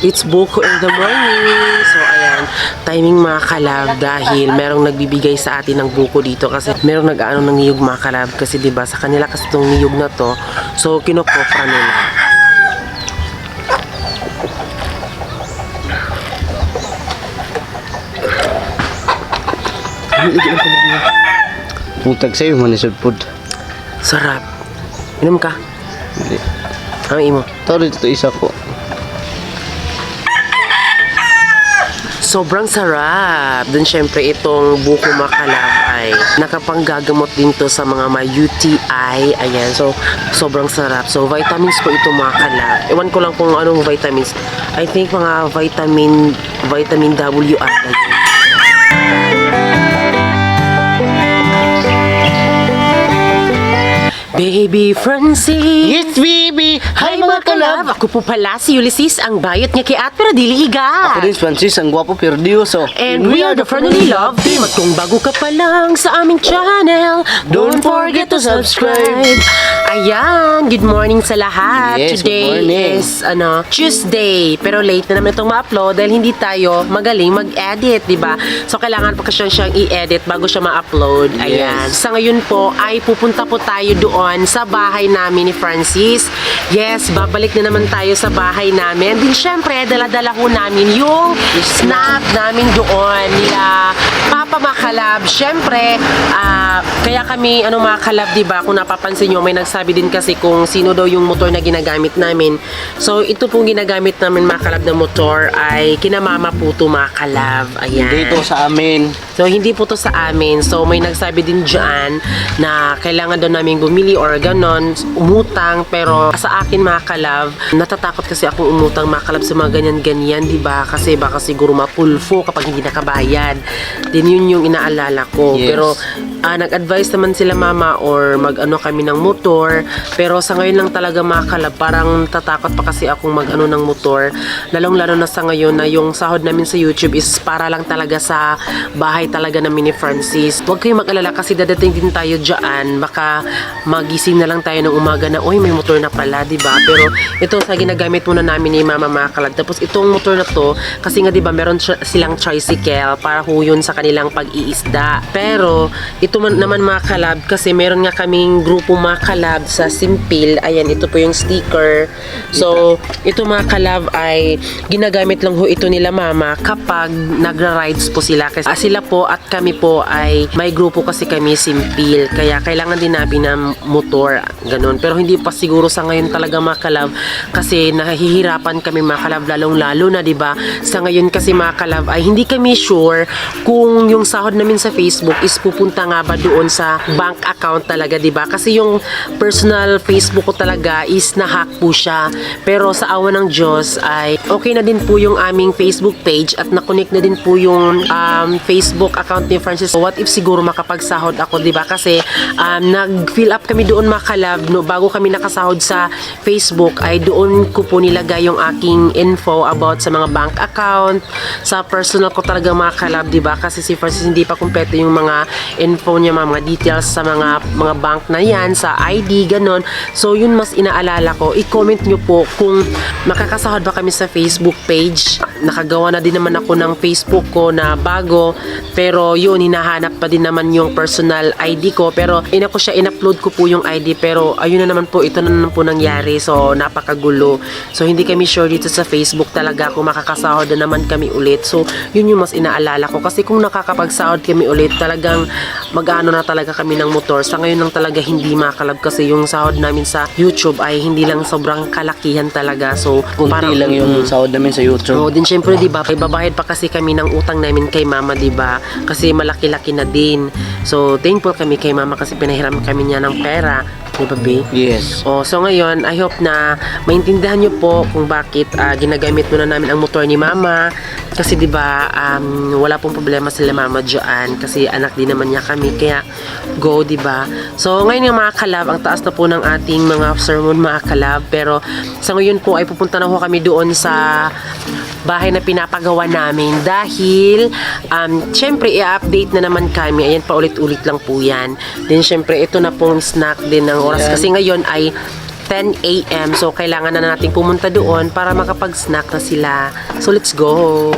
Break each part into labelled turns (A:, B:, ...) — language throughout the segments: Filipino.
A: It's buko in the morning. So, ayan. Timing mga kalab dahil merong nagbibigay sa atin ng buko dito kasi merong nag-ano ng niyog mga kalab kasi diba sa kanila kasi itong niyog na to. So, kinokopra nila.
B: Putag sa'yo, manisod pod.
A: Sarap. Inom ka?
B: Hindi.
A: Ang imo.
B: Tawag dito isa ko.
A: Sobrang sarap. Then syempre itong buko makalab ay nakapanggagamot din to sa mga may UTI. Ayan. So sobrang sarap. So vitamins po ito mga kalab. Ewan ko lang kung anong vitamins. I think mga vitamin W ata yun. Baby Francie!
B: Yes, baby!
A: Hi mga kalab! Ako po pala si Ulysses, ang bayot niya kay at pero dili higa.
B: Ako din, Francis, ang gwapo pero diyoso.
A: And we are the Friendly Love Team. At kung bago ka pa lang sa aming channel, don't forget to subscribe. Ayan, good morning sa lahat.
B: Yes, good
A: Today
B: morning.
A: is Tuesday, pero late na naman itong ma-upload dahil hindi tayo magaling mag-edit, di ba? So kailangan pa kasi siyang i-edit bago siya ma-upload. Ayan.
B: Yes.
A: Sa ngayon po ay pupunta po tayo doon sa bahay namin ni Francis. Yes, babalik na naman tayo sa bahay namin. Din syempre, dala-dala ko namin yung snack namin doon nila Papa Makalab. Syempre, kaya kami, mga kalab, diba? Kung napapansin nyo, may nagsabi din kasi kung sino daw yung motor na ginagamit namin. So, ito pong ginagamit namin mga kalab na motor ay kinamama po ito mga kalab. Ayan.
B: Dito sa amin.
A: So, hindi po to sa amin. So, may nagsabi din dyan na kailangan daw namin bumili or ganon, umutang. Pero sa akin mga kalab, natatakot kasi akong umutang mga kalab sa mga ganyan-ganyan, diba? Kasi baka siguro mapulfo kapag hindi nakabayad. Din yun yung inaalala ko.
B: Yes.
A: Pero nag-advise naman sila mama or mag-ano kami ng motor. Pero sa ngayon lang talaga mga kalab, parang tatakot pa kasi akong mag-ano ng motor. Lalong-lalo na sa ngayon na yung sahod namin sa YouTube is para lang talaga sa bahay talaga namin ni Francis. Huwag kayong mag-alala kasi dadating din tayo dyan. Baka magising na lang tayo ng umaga na, oy, may motor na pala, diba? Pero ito sa ginagamit muna namin ni mama mga kalab. Tapos itong motor na to, kasi nga diba meron silang tricycle para ho yun sa kanilang pag-iisda. Pero ito naman mga kalab, kasi meron nga kaming grupo mga kalab sa Simpil. Ayan, ito po yung sticker. So, ito mga kalab ay ginagamit lang ho ito nila mama kapag nagra-rides po sila. Kasi sila po at kami po ay may grupo kasi kami Simpil. Kaya kailangan din namin ng motor. Ganun. Pero hindi pa siguro sa ngayon talaga mga kalab kasi nahihirapan kami mga kalab lalong-lalo na diba? Sa ngayon kasi mga kalab ay hindi kami sure kung yung sahod namin sa Facebook is pupunta nga ba doon sa bank account talaga, diba? Kasi yung personal Facebook ko talaga is na-hack po siya. Pero sa awa ng Diyos ay okay na din po yung aming Facebook page at na-connect na din po yung Facebook account ni Francis. So, what if siguro makapagsahod ako, diba? Kasi nag-fill up kami doon mga kalab, no, bago kami nakasahod sa Facebook ay doon ko po nilagay yung aking info about sa mga bank account, sa personal ko talaga mga kalab, diba? Kasi si Francis hindi pa kumpleto yung mga info niya, mga details sa mga bank na yan, sa ID, ganon. So yun mas inaalala ko, i-comment nyo po kung makakasahod ba kami sa Facebook page. Nakagawa na din naman ako ng Facebook ko na bago, pero yun, hinahanap pa din naman yung personal ID ko, pero ko siya, in-upload ko po yung ID, pero ayun na naman po, ito na naman po nangyari. So napakagulo. So hindi kami sure dito sa Facebook talaga kung makakasahod na naman kami ulit. So yun yung mas inaalala ko, kasi kung nakakapagsahod kami ulit, talagang mag-ano na talaga kami ng motor. Sa ngayon lang talaga hindi makalab kasi yung sahod namin sa YouTube ay hindi lang sobrang kalakihan talaga. So
B: Kunti lang yung sahod namin sa YouTube.
A: Oo, din syempre diba, ibabayad pa kasi kami ng utang namin kay mama, diba? Kasi malaki-laki na din. So thankful kami kay mama kasi pinahiram kami niya ng pera. Diba, babe?
B: Yes.
A: So ngayon, I hope na maintindihan nyo po kung bakit ginagamit muna namin ang motor ni mama. Kasi diba, wala pong problema sila mama dyan. Kasi anak din naman niya kami. Kaya, go, diba? So ngayon yung mga kalab, ang taas na po ng ating mga sermon mga kalab. Pero sa ngayon po ay pupunta na ho kami doon sa bahay na pinapagawa namin dahil syempre i-update na naman kami. Ayan, paulit-ulit lang po yan. Then syempre ito na pong snack din ng oras kasi ngayon ay 10 a.m. So, kailangan na natin pumunta doon para makapag-snack na sila. So, let's go!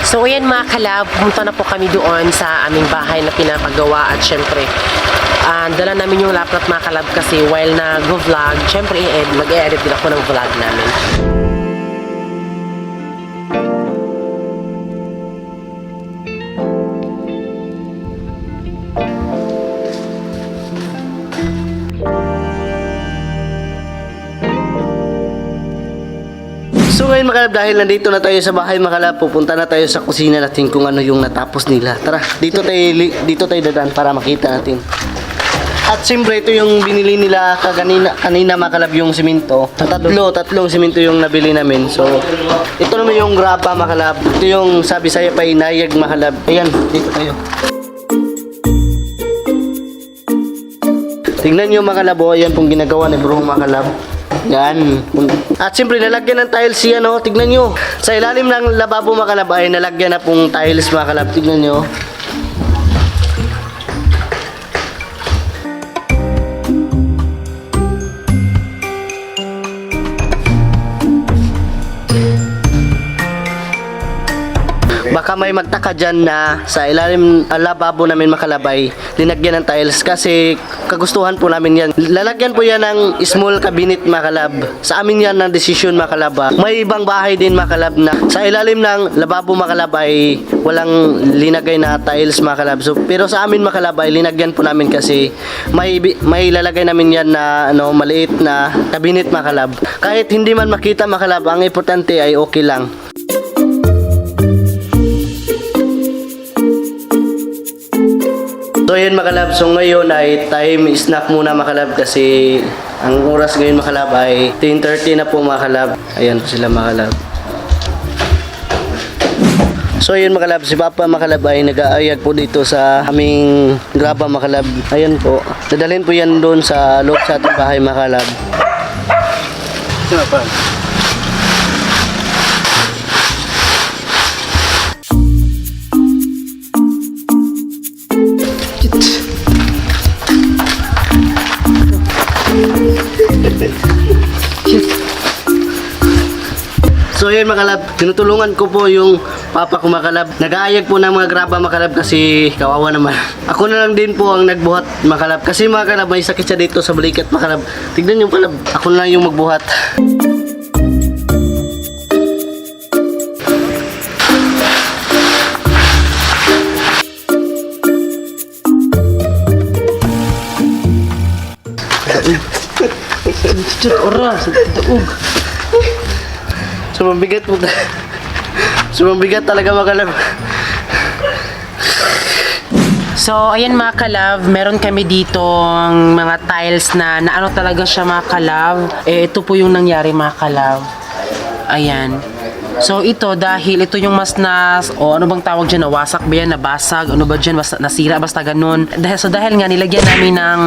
A: So, ayan mga kalab, pumunta na po kami doon sa aming bahay na pinapagawa at syempre, dala namin yung laptop mga kalab kasi while nag-vlog, syempre mag-edit din ako ng vlog namin.
B: So ngayon mga kalab, dahil nandito na tayo sa bahay mga kalab, pupunta na tayo sa kusina natin kung ano yung natapos nila. Tara, dito tayo dadaan para makita natin. At siyempre ito yung binili nila kanina mga kalab, yung simento. Tatlong simento yung nabili namin. So ito naman yung graba mga kalab. Ito yung sabi sa'yo pa inayag mga kalab. Ayan, dito tayo. Tingnan nyo mga kalab, ayan pong ginagawa ni bro mga kalab. Yan. At siyempre lalagyan ng tiles yan, oh. Tignan nyo. Sa ilalim ng lababo mga kalab ay nalagyan na pong tiles mga kalab. Tignan nyo. Baka may magtaka dyan na sa ilalim lababo namin makalabay, linagyan ng tiles kasi kagustuhan po namin yan. Lalagyan po yan ng small cabinet makalab. Sa amin yan ng desisyon makalab. May ibang bahay din makalab na sa ilalim ng lababo makalab ay walang linagay na tiles makalab. So, pero sa amin makalab ay linagyan po namin kasi may lalagay namin yan na maliit na cabinet makalab. Kahit hindi man makita makalab, ang importante ay okay lang. So yun makalab, so ngayon ay time snack muna makalab kasi ang oras ngayon makalab ay 10:30 na po makalab. Ayan po sila makalab. So yun makalab, si Papa makalab ay nag-aayag po dito sa aming graba makalab. Ayan po, dadalhin po yan doon sa loob sa ating bahay makalab. Sino pa? So yun makalab, tinutulungan ko po yung papa ko makalab. Nag-aayag po ng mga graba makalab kasi kawawa naman. Ako na lang din po ang nagbuhat makalab kasi makalab may sakit siya dito sa balikat makalab. Tignan yung kalab, ako na lang yung magbuhat. Sumabigat talaga makalab.
A: So, ayan mga kalab, meron kami dito ang mga tiles na ano talaga siya mga kalab. Ito po yung nangyari mga kalab. Ayan. So, ito dahil ito yung mas ano bang tawag dyan, nawasak ba yan, nabasag, ano ba dyan, nasira, basta ganun. Dahil nga nilagyan namin ng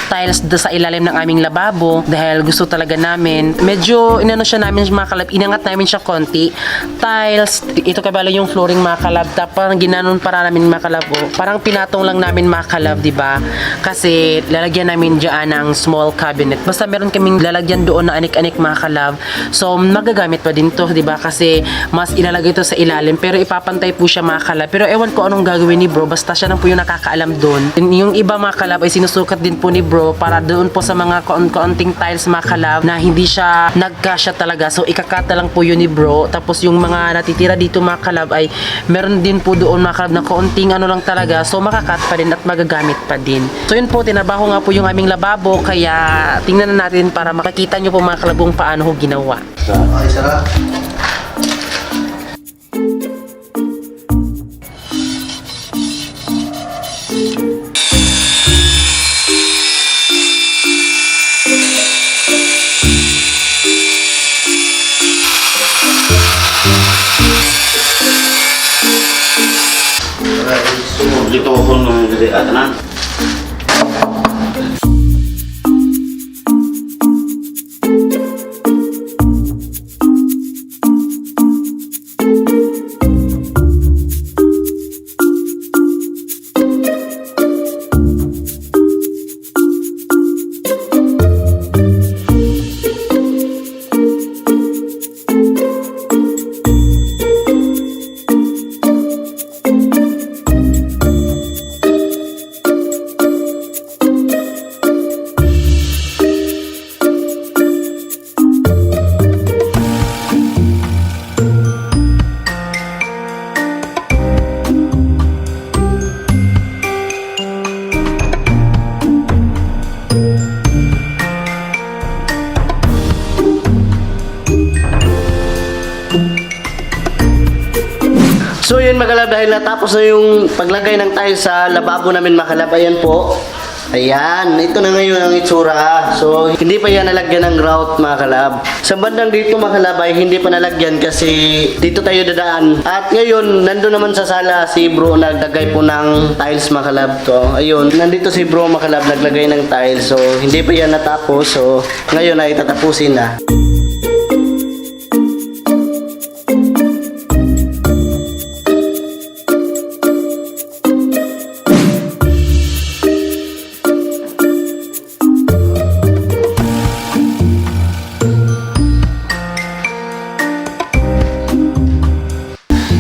A: tiles sa ilalim ng aming lababo dahil gusto talaga namin. Medyo inano siya namin mga kalab, inangat namin siya konti. Tiles, ito kabala yung flooring mga kalab, tapos ginanon para namin mga kalab, parang pinatong lang namin mga kalab, diba? Kasi lalagyan namin dyan ng small cabinet. Basta meron kaming lalagyan doon na anik-anik mga kalab. So, magagamit pa din to, diba? Kasi mas ilalagay ito sa ilalim pero ipapantay po siya mga kalab. Pero ewan ko anong gagawin ni bro, basta siya lang po yung nakakaalam doon. Yung iba mga kalab ay sinusukat din po ni bro para doon po sa mga kaunting tiles mga kalab na hindi siya nagkasya talaga. So ikakata lang po yun ni bro. Tapos yung mga natitira dito mga kalab ay meron din po doon mga kalab na kaunting ano lang talaga. So makakat pa din at magagamit pa din. So yun po, tinabaho nga po yung aming lababo kaya tingnan na natin para makakita nyo po mga kalab kung paano ho ginawa.
B: Ay, sarap.
C: Dito ako nung gede atanan.
B: So yun mga kalab, dahil natapos na yung paglagay ng tiles sa lababo namin mga kalab, ayan po. Ayan, ito na ngayon ang itsura. So, hindi pa yan nalagyan ng grout mga kalab. Sa bandang dito mga kalab ay hindi pa nalagyan kasi dito tayo dadaan. At ngayon, nandun naman sa sala si bro naglagay po ng tiles mga kalab ko. Ayun, nandito si bro mga kalab naglagay ng tiles. So, hindi pa yan natapos. So, ngayon ay tatapusin na.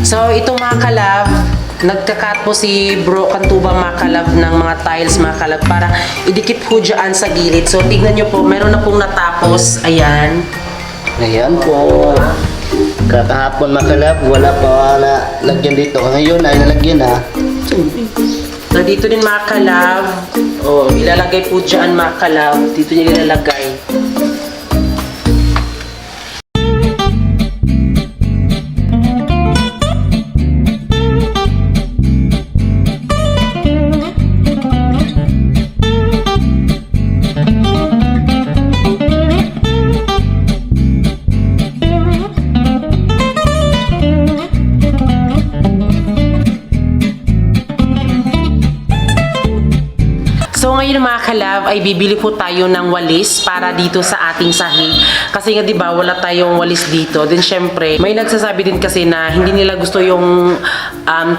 A: So, itong mga kalab, nagkakat po si Bro Cantuba mga kalab ng mga tiles mga kalab para idikit po dyan sa gilid. So, tignan nyo po, meron na pong natapos. Ayan.
B: Ayan po. Kakahapon mga kalab, wala pa na lagyan dito. Ngayon ay nalagyan na.
A: So, dito din mga kalab. Oh, ilalagay po dyan mga kalab. Dito niya ilalagay. So ngayon mga kalab ay bibili po tayo ng walis para dito sa ating sahig. Kasi nga 'di ba wala tayong walis dito. Then syempre may nagsasabi din kasi na hindi nila gusto yung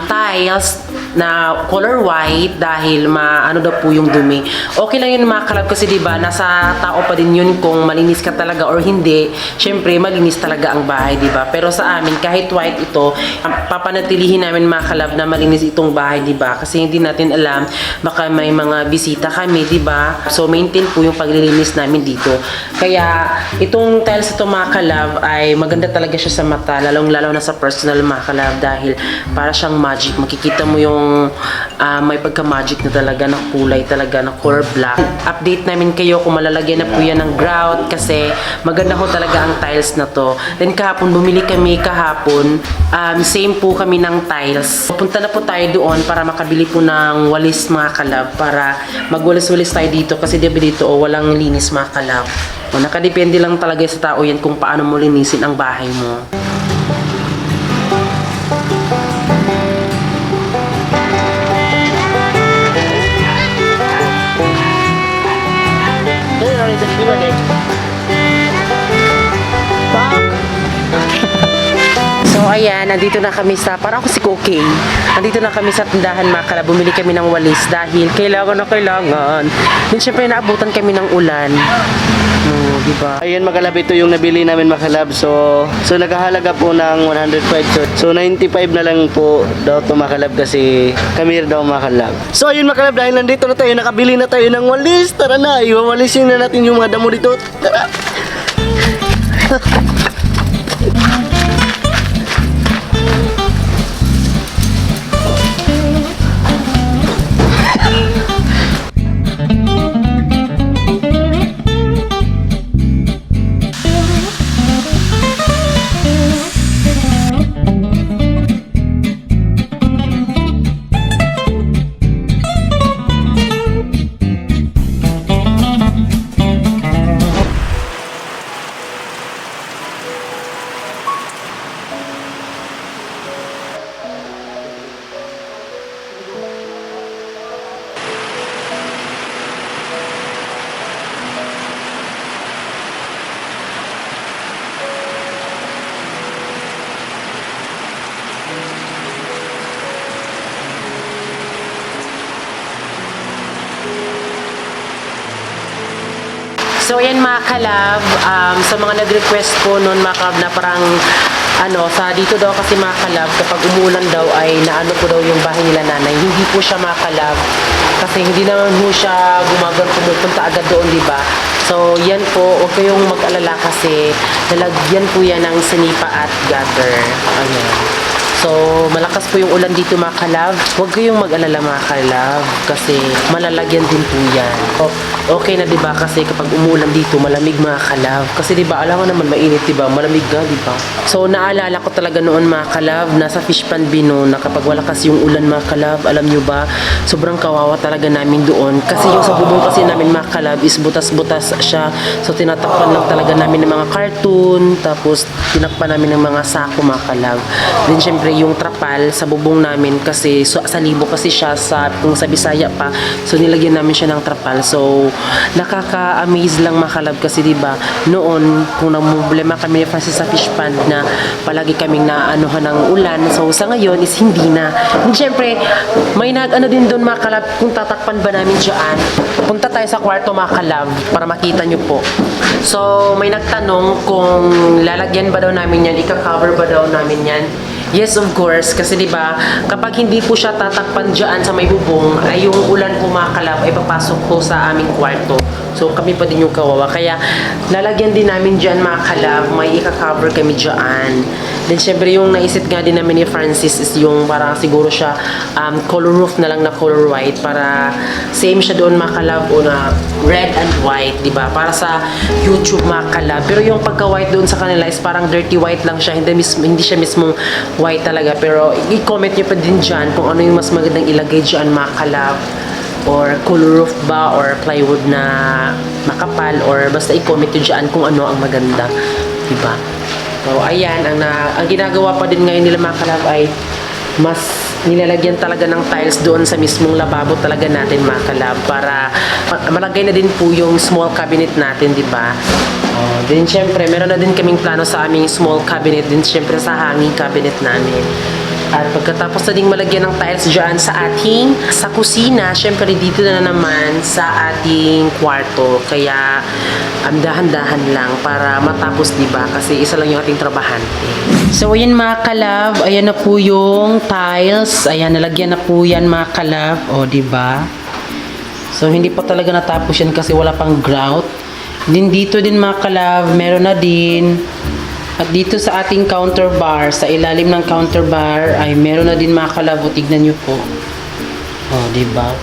A: tiles na color white dahil ano daw po yung dumi. Okay lang yun mga kalab kasi 'di ba nasa tao pa din yun kung malinis ka talaga or hindi. Syempre malinis talaga ang bahay 'di ba? Pero sa amin kahit white ito, papanatilihin namin mga kalab na malinis itong bahay 'di ba? Kasi hindi natin alam baka may mga bisita kami, di ba? So, maintain po yung paglilinis namin dito. Kaya, itong tiles ito mga kalab ay maganda talaga siya sa mata, lalong-lalo na sa personal mga kalab dahil para siyang magic. Makikita mo yung may pagka-magic na talaga, na kulay talaga, na color black. Update namin kayo kung malalagyan na po yan ng grout kasi maganda ho talaga ang tiles na to. Then kahapon, bumili kami kahapon. Same po kami ng tiles. Pupunta na po tayo doon para makabili po ng walis mga kalab para magwalis-walis tayo dito kasi dito walang linis mga kalab. O, nakadepende lang talaga sa tao yan kung paano mo linisin ang bahay mo. So ayan, nandito na kami sa, parang ako si Cookie. Nandito na kami sa tindahan mga kalab, bumili kami ng walis dahil kailangan na kailangan. Then syempre naabutan kami ng ulan. Diba?
B: Ayan mga kalab, ito yung nabili namin mga kalab. So naghahalaga po ng 105. So 95 na lang po daw ito mga kalab kasi kami daw mga kalab. So ayun mga kalab, dahil nandito na tayo, nakabili na tayo ng walis. Tara na, iwawalisin na natin yung mga damo dito. Tara!
A: So ayan mga kalab, sa mga nag-request po noon mga kalab na parang sa dito daw kasi mga kalab kapag umulan daw ay naano po daw yung bahay nila nanay. Hindi po siya mga kalab kasi hindi naman po siya pumupunta agad doon, di ba? So yan po, huwag kayong mag-alala kasi nalagyan po yan ng sinipa at gutter. Ayan. So malakas po yung ulan dito mga kalab. Huwag kayong mag-alala mga kalab kasi malalagyan din po yan. Okay na 'di ba kasi kapag umuulan dito malamig mga kalab. Kasi 'di ba alam mo naman mainit 'di ba? Malamig nga 'di ba? So naalala ko talaga noon mga kalab, nasa fish pan bino na kapag malakas yung ulan mga kalab, alam nyo ba, sobrang kawawa talaga namin doon. Kasi yung sa bubong kasi namin mga kalab is butas-butas siya. So tinatakpan lang talaga namin ng mga cartoon, tapos tinakpan namin ng mga sako mga kalab. Then syempre yung trapal sa bubong namin kasi so, sa libo kasi siya kung sa Bisaya pa. So nilagyan namin siya ng trapal. So nakaka-amaze lang mga kalab kasi 'di ba noon kung namumblema kami ni Francis sa fish pan na palagi kaming naanuhan ng ulan. So sa ngayon is hindi na. And syempre may nag-ano din doon mga kalab kung tatakpan ba namin dyan. Punta tayo sa kwarto mga kalab para makita nyo po. So may nagtanong kung lalagyan ba daw namin yan, ika-cover ba daw namin yan. Yes, of course. Kasi 'di ba, kapag hindi po siya tatakpan diyan sa may bubong, ay yung ulan po mga kalab ay papasok po sa aming kwarto. So kami pa din yung kawawa. Kaya lalagyan din namin diyan mga kalab, may ika-cover kami diyan. Then syempre yung naisip nga din namin ni Francis is yung parang siguro siya color roof na lang na color white para same siya doon mga kalab o na red and white, 'di ba? Para sa YouTube mga kalab. Pero yung pagka-white doon sa kanila is parang dirty white lang siya, hindi siya mismong white talaga. Pero i-comment nyo pa din dyan kung ano yung mas magandang ilagay dyan mga kalab, or color roof ba or plywood na makapal, or basta i-comment nyo dyan kung ano ang maganda, diba? So ayan, ang ginagawa pa din ngayon nila mga kalab ay mas nilalagyan talaga ng tiles doon sa mismong lababo talaga natin mga kalab para malagay na din po yung small cabinet natin, di ba? Then syempre meron na din kaming plano sa aming small cabinet din syempre sa hanging cabinet namin. At pagkatapos na ding malagyan ng tiles dyan sa kusina, syempre dito na naman sa ating kwarto. Kaya dahan-dahan lang para matapos, diba? Kasi isa lang yung ating trabahante. So ayan mga kalab, ayan na po yung tiles. Ayan, nalagyan na po yan mga kalab. O, diba? So hindi pa talaga natapos yan kasi wala pang grout. Din dito din mga kalab, meron na din. At dito sa ating counter bar, sa ilalim ng counter bar, ay meron na din mga kalab. O, tignan nyo po. O, diba?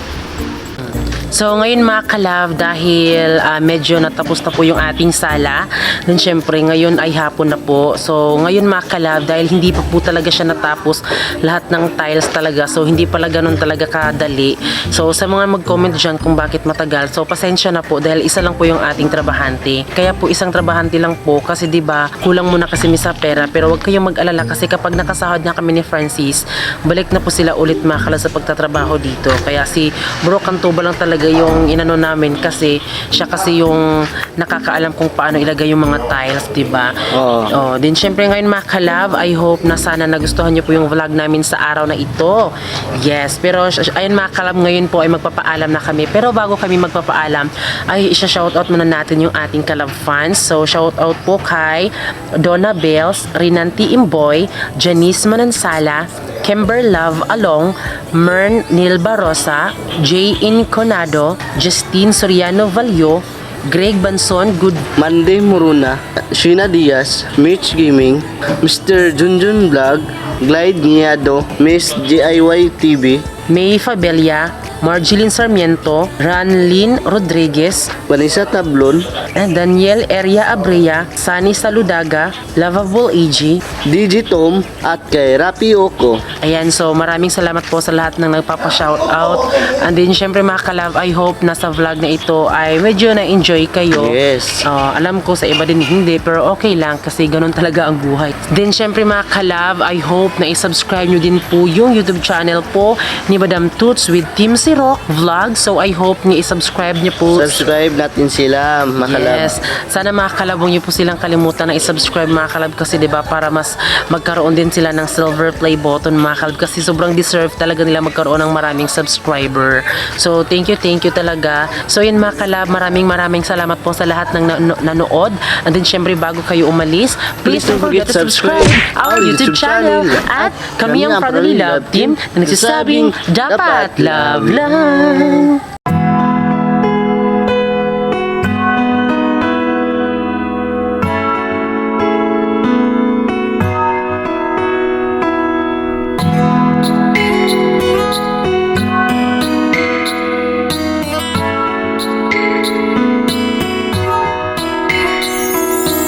A: So ngayon mga kalab, dahil medyo natapos na po yung ating sala, then syempre ngayon ay hapon na po. So ngayon mga kalab, dahil hindi pa po talaga siya natapos lahat ng tiles talaga, so hindi pala ganun talaga kadali. So sa mga mag-comment dyan kung bakit matagal, so pasensya na po dahil isa lang po yung ating trabahante. Kaya po isang trabahante lang po kasi 'di ba kulang muna kasi sa pera, pero wag kayong mag-alala kasi kapag nakasahod na kami ni Francis, balik na po sila ulit mga kalab sa pagtatrabaho dito. Kaya si Bro Cantuba lang talaga yung inano namin kasi siya kasi yung nakakaalam kung paano ilagay yung mga tiles, diba?
B: Oo.
A: Din syempre ngayon mga kalab, I hope na sana nagustuhan nyo po yung vlog namin sa araw na ito. Yes, pero ayun mga kalab, ngayon po ay magpapaalam na kami. Pero bago kami magpapaalam, ay isa-shoutout muna natin yung ating kalab fans. So shoutout po kay Donna Bells, Rinanti Imboy, Janice Manansala, Kimber Love Along, Mern Nil Barosa, J. Inconado, Justine Soriano Valio, Greg Banson, Good
B: Monday Muruna, Sheena Diaz, Mitch Gaming, Mr. Junjun Vlog, Glide Niado, Miss DIY TV,
A: May Fabella, Marjeline Sarmiento, Ranlin Rodriguez,
B: Vanessa Tablon,
A: Daniel Eria Abrea, Sunny Saludaga, Lovable AG.
B: DJ Tom, at kay Rapi Oko.
A: Ayan, so maraming salamat po sa lahat ng nagpapa-shoutout. And then syempre mga kalab, I hope na sa vlog na ito ay medyo na-enjoy kayo.
B: Yes.
A: Alam ko sa iba din hindi, pero okay lang kasi ganun talaga ang buhay. Then syempre mga kalab, I hope na i-subscribe nyo din po yung YouTube channel po ni Madam Toots with Team Rock Vlog. So I hope nga i-subscribe nyo po.
B: Subscribe natin sila, mga kalab.
A: Yes. Sana mga kalab, huwag nyo po silang kalimutan na i-subscribe mga kalab kasi 'di ba para mas magkaroon din sila ng silver play button mga kalab kasi sobrang deserve talaga nila magkaroon ng maraming subscriber. So thank you talaga. So yun mga kalab, maraming salamat po sa lahat ng nanood. And then syempre bago kayo umalis, please don't forget to subscribe our YouTube channel at kami ang Family Love Team na nagsasabing dapat love lang.